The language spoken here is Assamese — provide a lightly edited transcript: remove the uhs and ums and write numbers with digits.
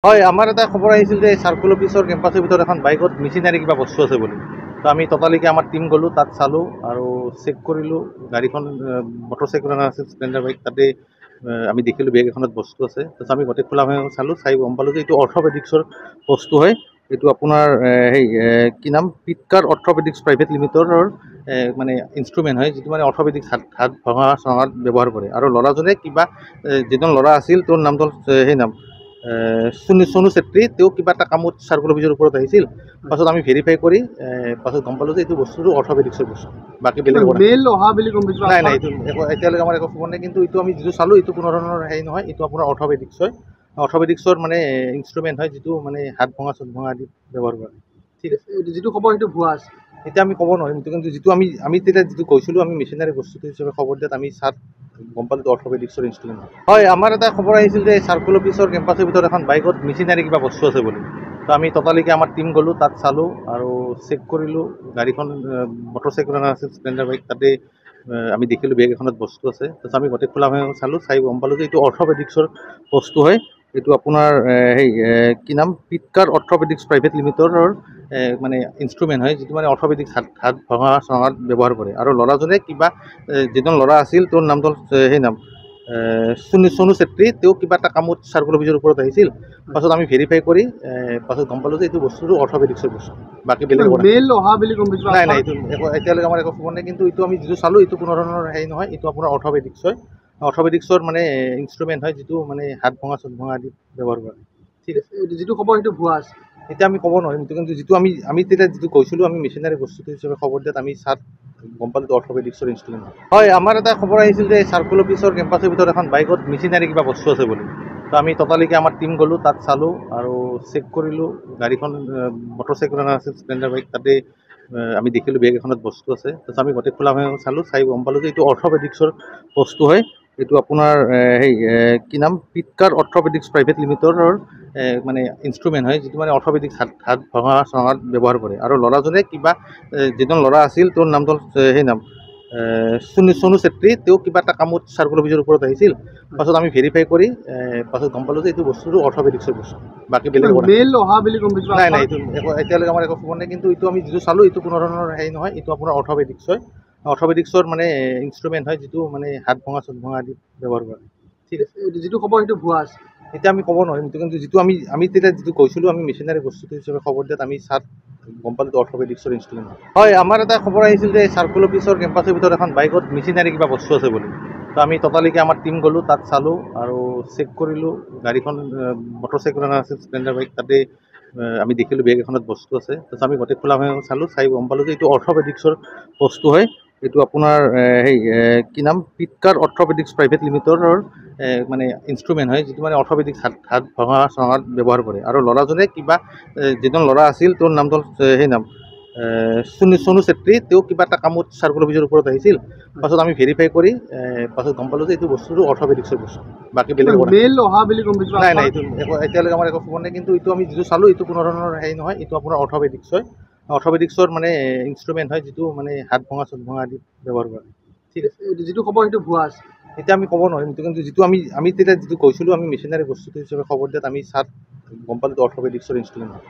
হয়, আমাৰ এটা খবৰ আহিছিল যে চাৰ্কুল অফিচৰ কেম্পাছৰ ভিতৰত এখন বাইকত মেচিনাৰী কিবা বস্তু আছে বুলি। তো আমি ট'টালিকে আমাৰ টীম গ'লোঁ, তাত চালোঁ আৰু চেক কৰিলোঁ। গাড়ীখন মটৰচাইকেল আছিল, স্প্লেণ্ডাৰ বাইক। তাতে আমি দেখিলোঁ বেগ এখনত বস্তু আছে। তাৰপিছত আমি গোটেই খোলা চালোঁ, চাই গম পালোঁ যে এইটো অৰ্থপেডিক্সৰ বস্তু হয়। এইটো আপোনাৰ কি নাম, পিটকাৰ অৰ্থপেডিক্স প্ৰাইভেট লিমিটেডৰ মানে ইনষ্ট্ৰুমেণ্ট হয়, যিটো মানে অৰ্থপেডিক্স হাত ভঙা চঙাত ব্যৱহাৰ কৰে। আৰু ল'ৰাজনে কিবা যিজন ল'ৰা আছিল, তেওঁৰ নামটো সেই নাম সোনু চেত্ৰী। তেওঁ কিবা এটা কামত চাৰ্কুল অফিচৰ ওপৰত আহিছিল। পাছত আমি ভেৰিফাই কৰি পাছত গম পালোঁ যে এইটো বস্তুটো অৰ্থপেডিক্সৰ বস্তু। বাকী বেলেগ মেইল অহা বুলি গম পাইছোঁ। নাই, এইটো এতিয়ালৈকে আমাৰ একো খবৰ নাই। কিন্তু এইটো আমি যিটো চালোঁ, এইটো কোনো ধৰণৰ হেৰি নহয়। এইটো আপোনাৰ অৰ্থপেডিক্স হয়। অৰ্থপেডিক্সৰ মানে ইনষ্ট্ৰুমেণ্ট হয়, যিটো মানে হাত ভঙা চট ভঙা আদি ব্যৱহাৰ কৰে। ঠিক আছে, যিটো খবৰ সেইটো ভুৱা আছে। এতিয়া আমি ক'ব নোৱাৰিম। কিন্তু যিটো আমি তেতিয়া যিটো কৈছিলোঁ, আমি মেচিনাৰী বস্তুটো হিচাপে খবৰ দিয়াত আমি চাত গম পালোঁ অৰ্থপেডিক্সৰ ইনষ্ট্ৰুমেণ্ট হয়। আমাৰ এটা খবৰ আহিছিল যে চাৰ্কুল অফিচৰ কেম্পাছৰ ভিতৰত এখন বাইকত মেচিনাৰী কিবা বস্তু আছে বুলি। তো আমি ট'টালিকে আমাৰ টীম গ'লোঁ, তাত চালোঁ আৰু চেক কৰিলোঁ। গাড়ীখন মটৰচাইকেল আছিল, স্প্লেণ্ডাৰ বাইক। তাতে আমি দেখিলোঁ বেগ এখনত বস্তু আছে। তাৰপিছত আমি গোটেই খোলা চালোঁ, চাই গম পালোঁ যে এইটো অৰ্থপেডিক্সৰ বস্তু হয়। এইটো আপোনাৰ কি নাম, পিটকাৰ অৰ্থপেডিক্স প্ৰাইভেট লিমিটেডৰ মানে ইনষ্ট্ৰুমেণ্ট হয়, যিটো মানে অৰ্থপেডিক্স হাত ভঙা চঙাত ব্যৱহাৰ কৰে। আৰু ল'ৰাজনে কিবা যিজন ল'ৰা আছিল, তেওঁৰ নামটো সেই নাম সোনু চেত্ৰী। তেওঁ কিবা এটা কামত চাৰ্কুল অফিচৰ ওপৰত আহিছিল। পাছত আমি ভেৰিফাই কৰি পাছত গম পালোঁ যে এইটো বস্তুটো অৰ্থপেডিক্সৰ বস্তু। বাকী বেলেগ মেইল অহা বুলি গম পাইছোঁ। নাই, এইটো এতিয়ালৈকে আমাৰ একো খবৰ নাই। কিন্তু এইটো আমি যিটো চালোঁ, এইটো কোনো ধৰণৰ হেৰি নহয়। এইটো আপোনাৰ অৰ্থপেডিক্স হয়। অৰ্থপেডিক্সৰ মানে ইনষ্ট্ৰুমেণ্ট হয়, যিটো মানে হাত ভঙা চট ভঙা আদি ব্যৱহাৰ কৰে। ঠিক আছে, যিটো খবৰ সেইটো ভুৱা আছে। এতিয়া আমি ক'ব নোৱাৰিম। কিন্তু যিটো আমি তেতিয়া যিটো কৈছিলোঁ, আমি মেচিনাৰী বস্তুটো হিচাপে খবৰ দিয়াত আমি চাত গম পালোঁ অৰ্থপেডিক্সৰ ইনষ্ট্ৰুমেণ্ট হয়। আমাৰ এটা খবৰ আহিছিল যে চাৰ্কুল অফিচৰ কেম্পাছৰ ভিতৰত এখন বাইকত মেচিনাৰী কিবা বস্তু আছে বুলি। তো আমি ট'টালিকে আমাৰ টীম গ'লোঁ, তাত চালোঁ আৰু চেক কৰিলোঁ। গাড়ীখন মটৰচাইকেল আছিল, স্প্লেণ্ডাৰ বাইক। তাতে আমি দেখিলোঁ বেগ এখনত বস্তু আছে। তাৰপিছত আমি গোটেই খোলা চালোঁ, চাই গম পালোঁ যে এইটো অৰ্থপেডিক্সৰ বস্তু হয়। এইটো আপোনাৰ কি নাম, পিটকাৰ অৰ্থপেডিক্স প্ৰাইভেট লিমিটেডৰ মানে ইনষ্ট্ৰুমেণ্ট হয়, যিটো মানে অৰ্থপেডিক্স হাত ভঙা চঙাত ব্যৱহাৰ কৰে। আৰু ল'ৰাজনে কিবা যিজন ল'ৰা আছিল, তেওঁৰ নামটো সেই নাম সোনু চেত্ৰী। তেওঁ কিবা এটা কামত চাৰ্কুল অফিচৰ ওপৰত আহিছিল। পাছত আমি ভেৰিফাই কৰি পাছত গম পালোঁ যে এইটো বস্তুটো অৰ্থপেডিক্সৰ বস্তু। বাকী বেলেগ মেইল অহা বুলি গম পাইছোঁ। নাই, এইটো এতিয়ালৈকে আমাৰ একো খবৰ নাই। কিন্তু এইটো আমি যিটো চালোঁ, এইটো কোনো ধৰণৰ হেৰি নহয়। এইটো আপোনাৰ অৰ্থপেডিক্স হয়। অৰ্থপেডিক্সৰ মানে ইনষ্ট্ৰুমেণ্ট হয়, যিটো মানে হাত ভঙা চট ভঙা আদি ব্যৱহাৰ কৰে। ঠিক আছে, যিটো খবৰ সেইটো ভুৱা আছে। এতিয়া আমি ক'ব নোৱাৰিম। কিন্তু যিটো আমি তেতিয়া যিটো কৈছিলোঁ, আমি মেচিনাৰী বস্তুটো হিচাপে খবৰ দিয়াত আমি চাত গম পালোঁ অৰ্থপেডিক্সৰ ইনষ্ট্ৰুমেণ্ট হয়। আমাৰ এটা খবৰ আহিছিল যে চাৰ্কুল অফিচৰ কেম্পাছৰ ভিতৰত এখন বাইকত মেচিনাৰী কিবা বস্তু আছে বুলি। তো আমি ট'টালিকে আমাৰ টীম গ'লোঁ, তাত চালোঁ আৰু চেক কৰিলোঁ। গাড়ীখন মটৰচাইকেল আছিল, স্প্লেণ্ডাৰ বাইক। তাতে আমি দেখিলোঁ বেগ এখনত বস্তু আছে। তাৰপিছত আমি গোটেই খোলা চালোঁ, চাই গম পালোঁ যে এইটো অৰ্থপেডিক্সৰ বস্তু হয়। এইটো আপোনাৰ কি নাম, পিটকাৰ অৰ্থপেডিক্স প্ৰাইভেট লিমিটেডৰ মানে ইনষ্ট্ৰুমেণ্ট হয়, যিটো মানে অৰ্থপেডিক্স হাত ভঙা চঙাত ব্যৱহাৰ কৰে। আৰু ল'ৰাজনে কিবা যিজন ল'ৰা আছিল, তেওঁৰ নামটো সেই নাম সোনু চেত্ৰী। তেওঁ কিবা এটা কামত চাৰ্কুল অফিচৰ ওপৰত আহিছিল। পাছত আমি ভেৰিফাই কৰি পাছত গম পালোঁ যে এইটো বস্তুটো অৰ্থপেডিক্সৰ বস্তু। বাকী বেলেগ মেইল অহা বুলি গম পাইছোঁ। নাই, এইটো এতিয়ালৈকে আমাৰ একো খবৰ নাই। কিন্তু এইটো আমি যিটো চালোঁ, এইটো কোনো ধৰণৰ হেৰি নহয়। এইটো আপোনাৰ অৰ্থপেডিক্স হয়। অৰ্থপেডিক্সৰ মানে ইনষ্ট্ৰুমেণ্ট হয়, যিটো মানে হাত ভঙা চট ভঙা আদি ব্যৱহাৰ কৰে। ঠিক আছে, যিটো খবৰ সেইটো ভুৱা আছে। এতিয়া আমি ক'ব নোৱাৰিম। কিন্তু যিটো আমি তেতিয়া যিটো কৈছিলোঁ, আমি মেচিনাৰী বস্তুটো হিচাপে খবৰ দিয়াত আমি চাত গম পালোঁ অৰ্থপেডিক্সৰ ইনষ্ট্ৰুমেণ্ট হয়।